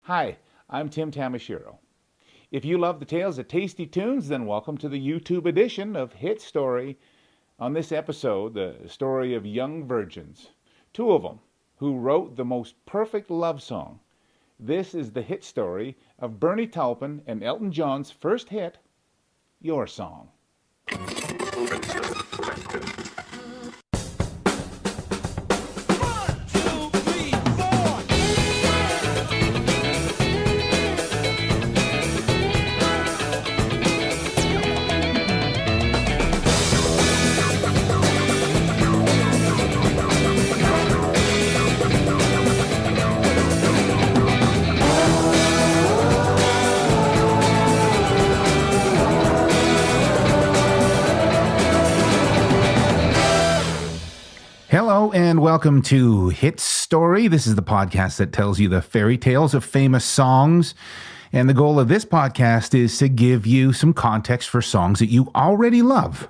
Hi, I'm Tim Tamashiro. If you love the tales of tasty tunes, then welcome to the YouTube edition of Hit Story. On this episode, the story of young virgins, two of them, who wrote the most perfect love song. This is the hit story of Bernie Taupin and Elton John's first hit, Your Song. Hello and welcome to Hit Story. This is the podcast that tells you the fairy tales of famous songs. And the goal of this podcast is to give you some context for songs that you already love.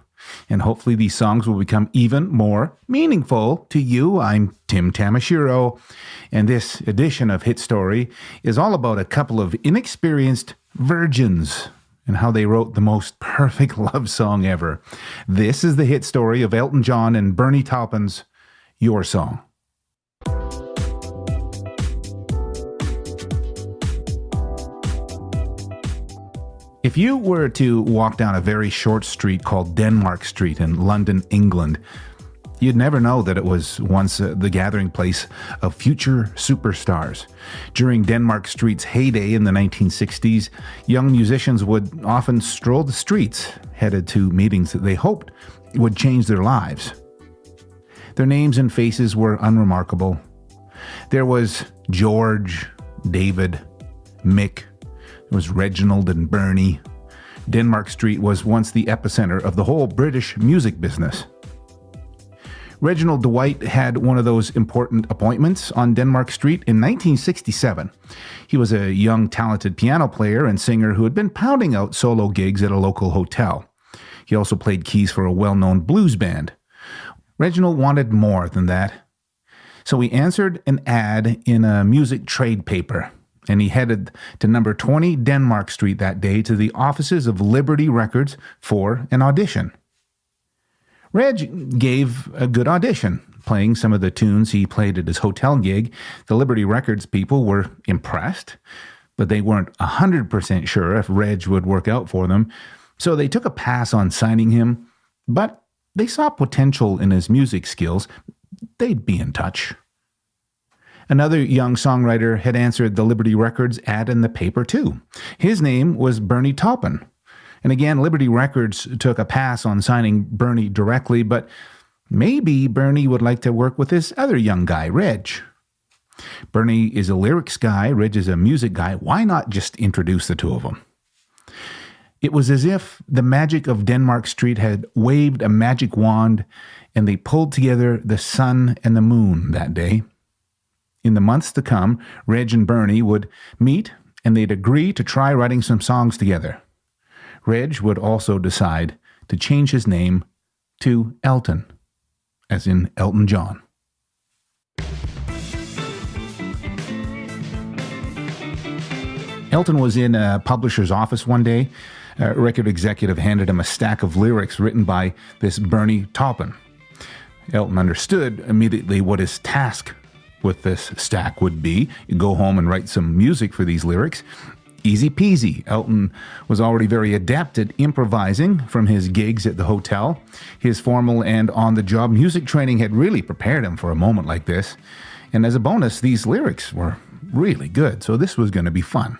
And hopefully these songs will become even more meaningful to you. I'm Tim Tamashiro, and this edition of Hit Story is all about a couple of inexperienced virgins and how they wrote the most perfect love song ever. This is the hit story of Elton John and Bernie Taupin's Your Song. If you were to walk down a very short street called Denmark Street in London, England, you'd never know that it was once the gathering place of future superstars. During Denmark Street's heyday in the 1960s, young musicians would often stroll the streets, headed to meetings that they hoped would change their lives. Their names and faces were unremarkable. There was George, David, Mick, there was Reginald and Bernie. Denmark Street was once the epicenter of the whole British music business. Reginald Dwight had one of those important appointments on Denmark Street in 1967. He was a young, talented piano player and singer who had been pounding out solo gigs at a local hotel. He also played keys for a well-known blues band. Reginald wanted more than that. So he answered an ad in a music trade paper, and he headed to number 20 Denmark Street that day to the offices of Liberty Records for an audition. Reg gave a good audition, playing some of the tunes he played at his hotel gig. The Liberty Records people were impressed, but they weren't 100% sure if Reg would work out for them, so they took a pass on signing him, but they saw potential in his music skills. They'd be in touch. Another young songwriter had answered the Liberty Records ad in the paper too. His name was Bernie Taupin. And again, Liberty Records took a pass on signing Bernie directly, but maybe Bernie would like to work with this other young guy, Reg. Bernie is a lyrics guy, Reg is a music guy. Why not just introduce the two of them? It was as if the magic of Denmark Street had waved a magic wand and they pulled together the sun and the moon that day. In the months to come, Reg and Bernie would meet and they'd agree to try writing some songs together. Reg would also decide to change his name to Elton, as in Elton John. Elton was in a publisher's office one day. A record executive handed him a stack of lyrics written by this Bernie Taupin. Elton understood immediately what his task with this stack would be. You go home and write some music for these lyrics. Easy peasy. Elton was already very adept at improvising from his gigs at the hotel. His formal and on-the-job music training had really prepared him for a moment like this. And as a bonus, these lyrics were really good, so this was going to be fun.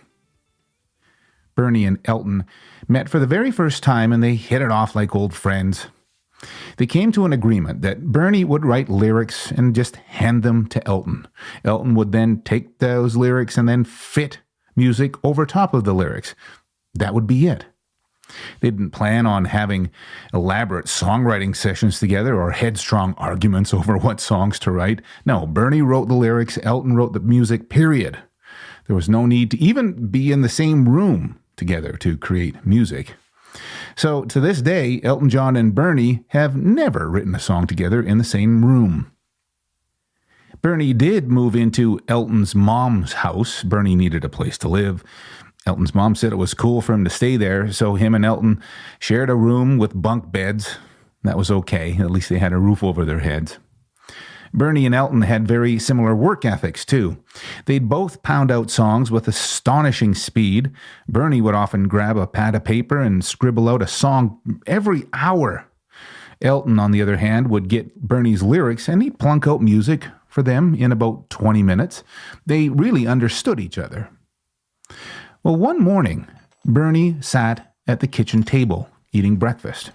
Bernie and Elton met for the very first time and they hit it off like old friends. They came to an agreement that Bernie would write lyrics and just hand them to Elton. Elton would then take those lyrics and then fit music over top of the lyrics. That would be it. They didn't plan on having elaborate songwriting sessions together or headstrong arguments over what songs to write. No, Bernie wrote the lyrics, Elton wrote the music, period. There was no need to even be in the same room together to create music. So to this day, Elton John and Bernie have never written a song together in the same room. Bernie did move into Elton's mom's house. Bernie needed a place to live. Elton's mom said it was cool for him to stay there, so him and Elton shared a room with bunk beds. That was okay. At least they had a roof over their heads. Bernie and Elton had very similar work ethics, too. They'd both pound out songs with astonishing speed. Bernie would often grab a pad of paper and scribble out a song every hour. Elton, on the other hand, would get Bernie's lyrics and he'd plunk out music for them in about 20 minutes. They really understood each other. Well, one morning, Bernie sat at the kitchen table eating breakfast,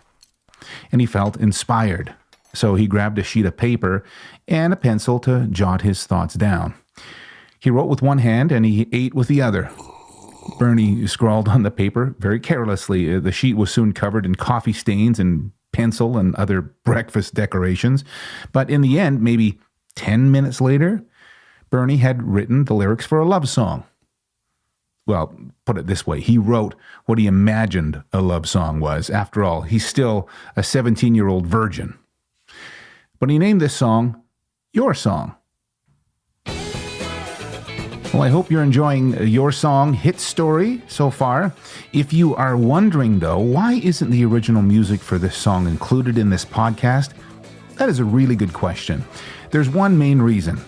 and he felt inspired. So he grabbed a sheet of paper and a pencil to jot his thoughts down. He wrote with one hand and he ate with the other. Bernie scrawled on the paper very carelessly. The sheet was soon covered in coffee stains and pencil and other breakfast decorations. But in the end, maybe 10 minutes later, Bernie had written the lyrics for a love song. Well, put it this way, he wrote what he imagined a love song was. After all, he's still a 17-year-old virgin. But he named this song, Your Song. Well, I hope you're enjoying Your Song hit story so far. If you are wondering, though, why isn't the original music for this song included in this podcast? That is a really good question. There's one main reason.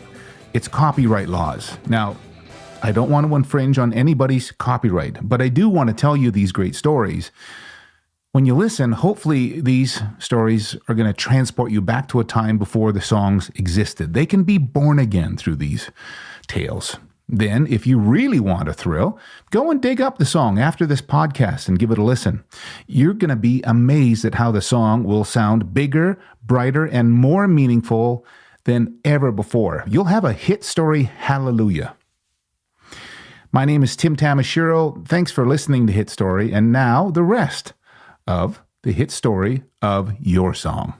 It's copyright laws. Now, I don't want to infringe on anybody's copyright, but I do want to tell you these great stories. When you listen, hopefully these stories are going to transport you back to a time before the songs existed. They can be born again through these tales. Then, if you really want a thrill, go and dig up the song after this podcast and give it a listen. You're going to be amazed at how the song will sound bigger, brighter, and more meaningful than ever before. You'll have a hit story hallelujah. My name is Tim Tamashiro. Thanks for listening to Hit Story. And now the rest of the hit story of Your Song.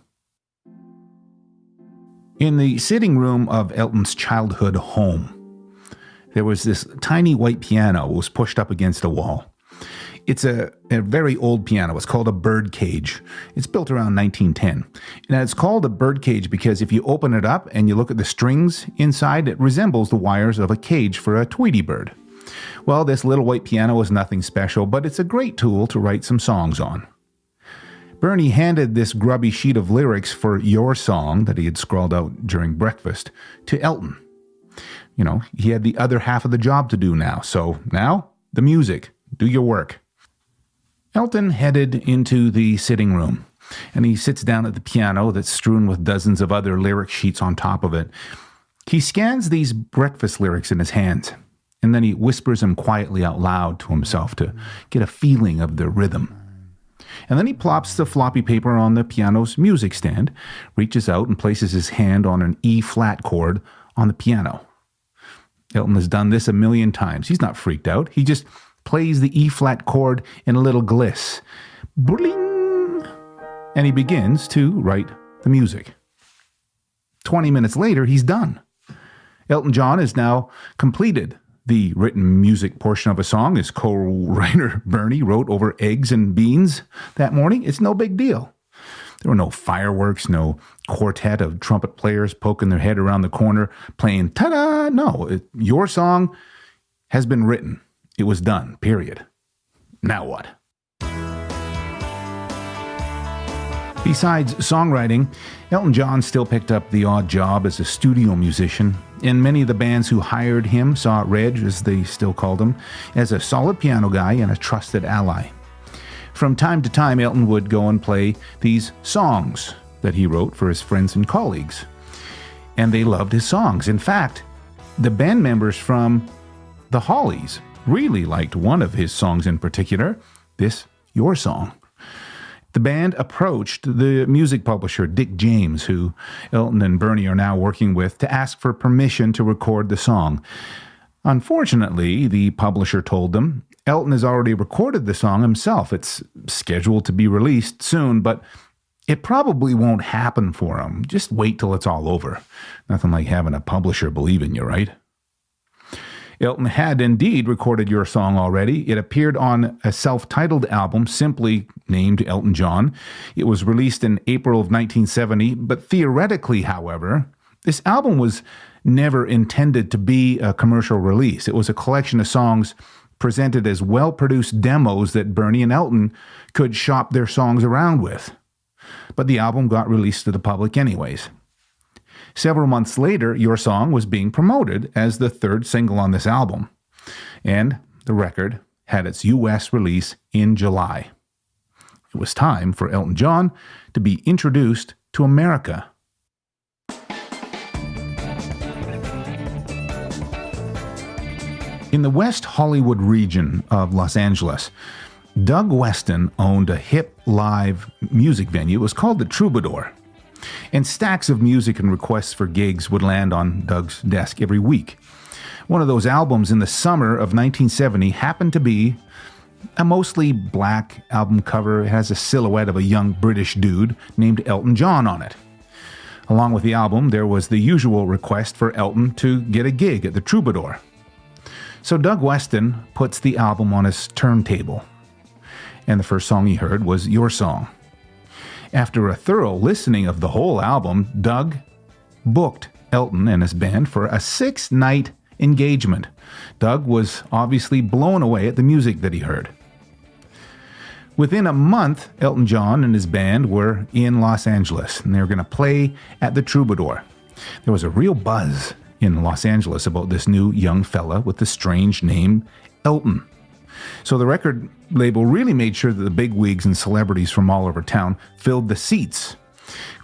In the sitting room of Elton's childhood home, there was this tiny white piano. It was pushed up against a wall. It's a very old piano. It's called a bird cage. It's built around 1910. And it's called a bird cage because if you open it up and you look at the strings inside, it resembles the wires of a cage for a Tweety bird. Well, this little white piano is nothing special, but it's a great tool to write some songs on. Bernie handed this grubby sheet of lyrics for Your Song that he had scrawled out during breakfast to Elton. You know, he had the other half of the job to do now. So now, the music. Do your work. Elton headed into the sitting room, and he sits down at the piano that's strewn with dozens of other lyric sheets on top of it. He scans these breakfast lyrics in his hands, and then he whispers them quietly out loud to himself to get a feeling of the rhythm. And then he plops the floppy paper on the piano's music stand, reaches out and places his hand on an E-flat chord on the piano. Elton has done this a million times. He's not freaked out. He just plays the E-flat chord in a little gliss. Bling! And he begins to write the music. 20 minutes later, he's done. Elton John is now completed the written music portion of a song. His co-writer Bernie wrote over eggs and beans that morning. It's no big deal. There were no fireworks, no quartet of trumpet players poking their head around the corner playing ta-da. No, Your Song has been written. It was done, period. Now what? Besides songwriting, Elton John still picked up the odd job as a studio musician, and many of the bands who hired him saw Reg, as they still called him, as a solid piano guy and a trusted ally. From time to time, Elton would go and play these songs that he wrote for his friends and colleagues, and they loved his songs. In fact, the band members from the Hollies really liked one of his songs in particular, this Your Song. The band approached the music publisher, Dick James, who Elton and Bernie are now working with, to ask for permission to record the song. Unfortunately, the publisher told them, Elton has already recorded the song himself. It's scheduled to be released soon, but it probably won't happen for him. Just wait till it's all over. Nothing like having a publisher believe in you, right? Elton had indeed recorded Your Song already. It appeared on a self-titled album simply named Elton John. It was released in April of 1970, but theoretically, however, this album was never intended to be a commercial release. It was a collection of songs presented as well-produced demos that Bernie and Elton could shop their songs around with. But the album got released to the public anyways. Several months later, Your Song was being promoted as the third single on this album, and the record had its U.S. release in July. It was time for Elton John to be introduced to America. In the West Hollywood region of Los Angeles, Doug Weston owned a hip live music venue. It was called the Troubadour. And stacks of music and requests for gigs would land on Doug's desk every week. One of those albums in the summer of 1970 happened to be a mostly black album cover. It has a silhouette of a young British dude named Elton John on it. Along with the album, there was the usual request for Elton to get a gig at the Troubadour. So Doug Weston puts the album on his turntable, and the first song he heard was Your Song. After a thorough listening of the whole album, Doug booked Elton and his band for a 6-night engagement. Doug was obviously blown away at the music that he heard. Within a month, Elton John and his band were in Los Angeles, and they were going to play at the Troubadour. There was a real buzz in Los Angeles about this new young fella with the strange name Elton. So the record label really made sure that the bigwigs and celebrities from all over town filled the seats.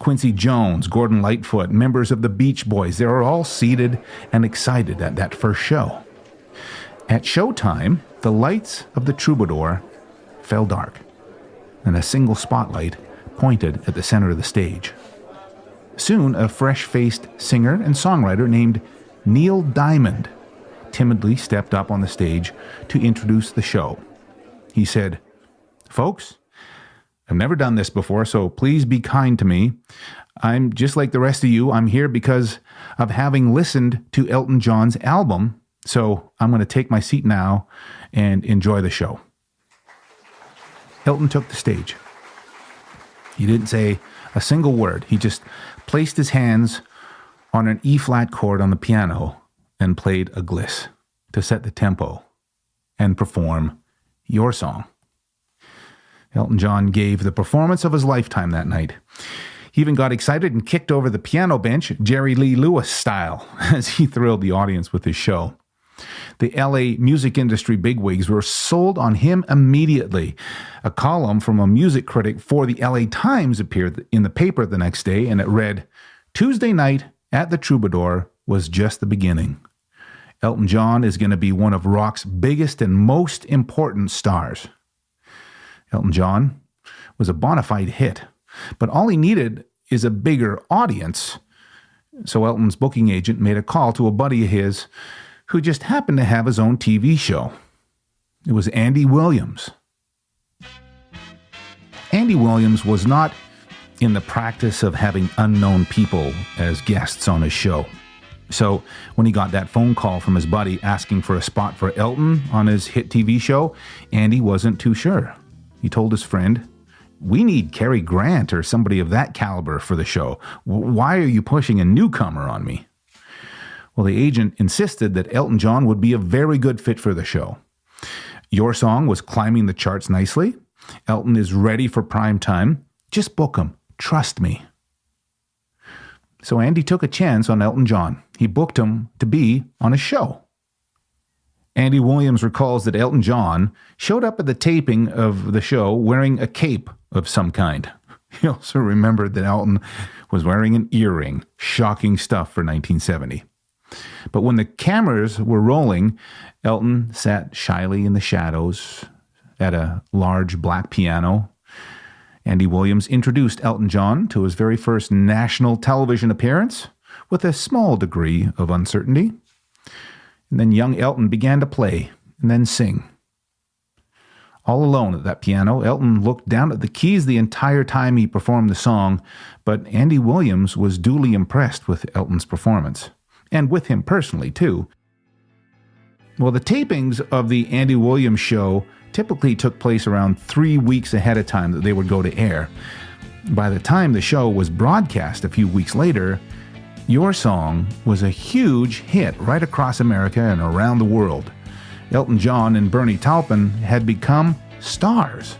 Quincy Jones, Gordon Lightfoot, members of the Beach Boys, they were all seated and excited at that first show. At showtime, the lights of the Troubadour fell dark, and a single spotlight pointed at the center of the stage. Soon, a fresh-faced singer and songwriter named Neil Diamond timidly stepped up on the stage to introduce the show. He said, "Folks, I've never done this before, so please be kind to me. I'm just like the rest of you. I'm here because of having listened to Elton John's album, so I'm going to take my seat now and enjoy the show." Elton took the stage. He didn't say a single word. He just placed his hands on an E-flat chord on the piano and played a gliss to set the tempo and perform Your Song. Elton John gave the performance of his lifetime that night. He even got excited and kicked over the piano bench, Jerry Lee Lewis style, as he thrilled the audience with his show. The LA music industry bigwigs were sold on him immediately. A column from a music critic for the LA Times appeared in the paper the next day, and it read, "Tuesday night at the Troubadour was just the beginning. Elton John is going to be one of rock's biggest and most important stars." Elton John was a bona fide hit, but all he needed is a bigger audience. So Elton's booking agent made a call to a buddy of his who just happened to have his own TV show. It was Andy Williams. Andy Williams was not in the practice of having unknown people as guests on his show. So when he got that phone call from his buddy asking for a spot for Elton on his hit TV show, Andy wasn't too sure. He told his friend, "We need Cary Grant or somebody of that caliber for the show. Why are you pushing a newcomer on me?" Well, the agent insisted that Elton John would be a very good fit for the show. Your Song was climbing the charts nicely. Elton is ready for prime time. Just book him. Trust me. So Andy took a chance on Elton John. He booked him to be on a show. Andy Williams recalls that Elton John showed up at the taping of the show wearing a cape of some kind. He also remembered that Elton was wearing an earring. Shocking stuff for 1970. But when the cameras were rolling, Elton sat shyly in the shadows at a large black piano. Andy Williams introduced Elton John to his very first national television appearance with a small degree of uncertainty. And then young Elton began to play and then sing. All alone at that piano, Elton looked down at the keys the entire time he performed the song, but Andy Williams was duly impressed with Elton's performance. And with him personally, too. Well, the tapings of the Andy Williams show typically took place around 3 weeks ahead of time that they would go to air. By the time the show was broadcast a few weeks later, Your Song was a huge hit right across America and around the world. Elton John and Bernie Taupin had become stars.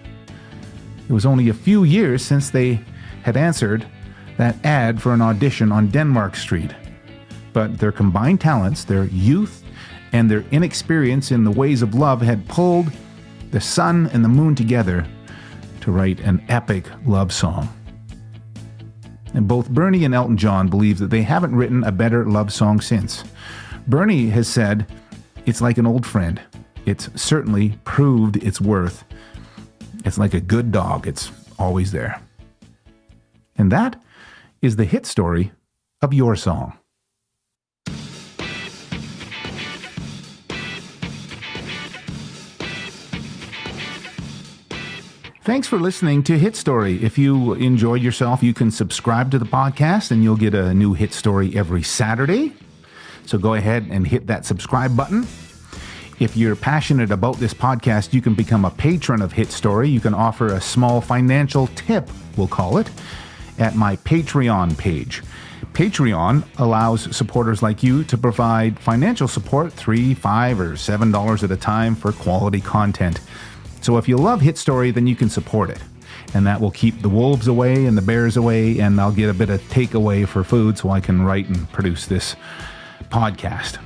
It was only a few years since they had answered that ad for an audition on Denmark Street. But their combined talents, their youth, and their inexperience in the ways of love had pulled the sun and the moon together to write an epic love song. And both Bernie and Elton John believe that they haven't written a better love song since. Bernie has said, "It's like an old friend. It's certainly proved its worth. It's like a good dog. It's always there." And that is the hit story of Your Song. Thanks for listening to Hit Story. If you enjoyed yourself, you can subscribe to the podcast and you'll get a new hit story every Saturday. So go ahead and hit that subscribe button. If you're passionate about this podcast, you can become a patron of Hit Story. You can offer a small financial tip, we'll call it, at my Patreon page. Patreon allows supporters like you to provide financial support, $3, $5, or $7 at a time for quality content. So if you love Hit Story, then you can support it. And that will keep the wolves away and the bears away, and I'll get a bit of takeaway for food so I can write and produce this podcast.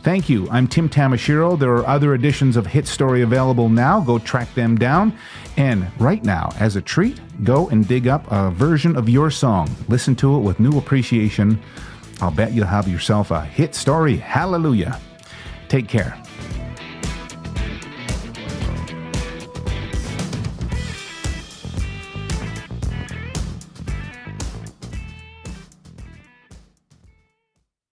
Thank you. I'm Tim Tamashiro. There are other editions of Hit Story available now. Go track them down. And right now, as a treat, go and dig up a version of Your Song. Listen to it with new appreciation. I'll bet you'll have yourself a hit story. Hallelujah. Take care.